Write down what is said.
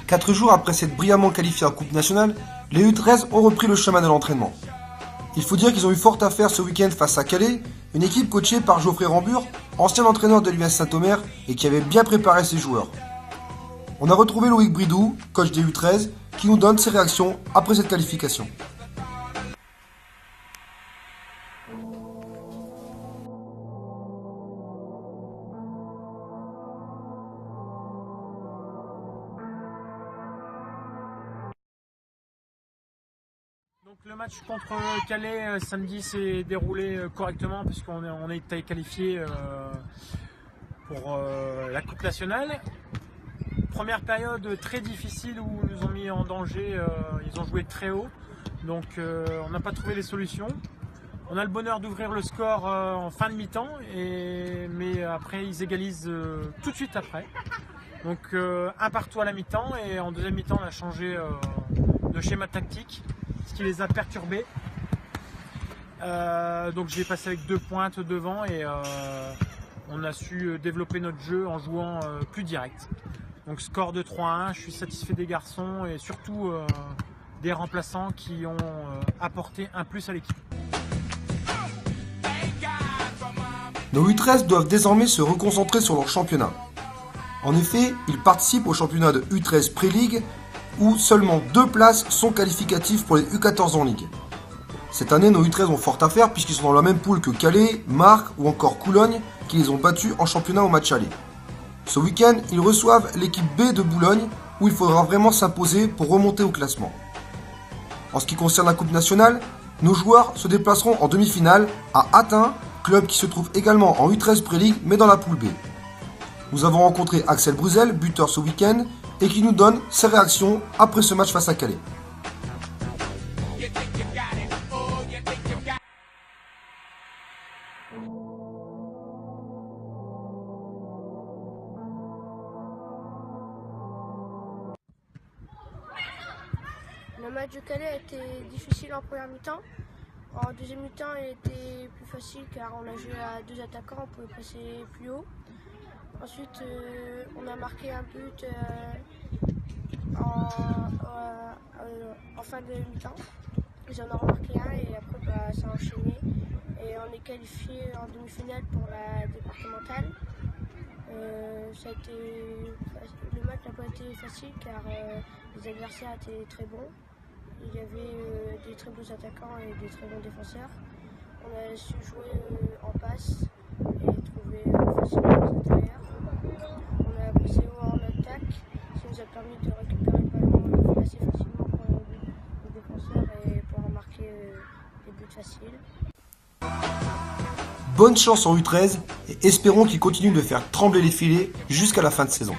4 jours après s'être brillamment qualifiés en Coupe nationale, les U13 ont repris le chemin de l'entraînement. Il faut dire qu'ils ont eu fort à faire ce week-end face à Calais, une équipe coachée par Geoffrey Rambure, ancien entraîneur de l'US Saint-Omer et qui avait bien préparé ses joueurs. On a retrouvé Loïc Bridou, coach des U13, qui nous donne ses réactions après cette qualification. Donc le match contre Calais samedi s'est déroulé correctement puisqu'on a été qualifié pour la Coupe nationale. Première période très difficile où ils nous ont mis en danger, ils ont joué très haut, donc on n'a pas trouvé les solutions. On a le bonheur d'ouvrir le score en fin de mi-temps, mais après ils égalisent tout de suite après. Donc un partout à la mi-temps et en deuxième mi-temps on a changé de schéma tactique, ce qui les a perturbés. Donc j'ai passé avec 2 pointes devant et on a su développer notre jeu en jouant plus direct. Donc score de 3-1, je suis satisfait des garçons et surtout des remplaçants qui ont apporté un plus à l'équipe. Nos U13 doivent désormais se reconcentrer sur leur championnat. En effet, ils participent au championnat de U13 Pré-League où seulement 2 places sont qualificatives pour les U14 en Ligue. Cette année, nos U13 ont fort à faire puisqu'ils sont dans la même poule que Calais, Marques ou encore Coulogne qui les ont battus en championnat au match aller. Ce week-end, ils reçoivent l'équipe B de Boulogne où il faudra vraiment s'imposer pour remonter au classement. En ce qui concerne la Coupe nationale, nos joueurs se déplaceront en demi-finale à Athens, club qui se trouve également en U13 Pré-League mais dans la poule B. Nous avons rencontré Axel Bruzel, buteur ce week-end, et qui nous donne ses réactions après ce match face à Calais. Le match de Calais a été difficile en première mi-temps. En deuxième mi-temps, il était plus facile car on a joué à 2 attaquants, on pouvait passer plus haut. Ensuite, on a marqué un but en fin de mi-temps. Ils en ont remarqué un et après ça a enchaîné. Et on est qualifié en demi-finale pour la départementale. Le match n'a pas été facile car les adversaires étaient très bons. Il y avait des très bons attaquants et des très bons défenseurs. On a su jouer en passe et trouver facilement les intérieurs. On a passé haut en attaque, ça nous a permis de récupérer le ballon assez facilement pour les défenseurs et pour marquer des buts faciles. Bonne chance en U13 et espérons qu'ils continuent de faire trembler les filets jusqu'à la fin de saison.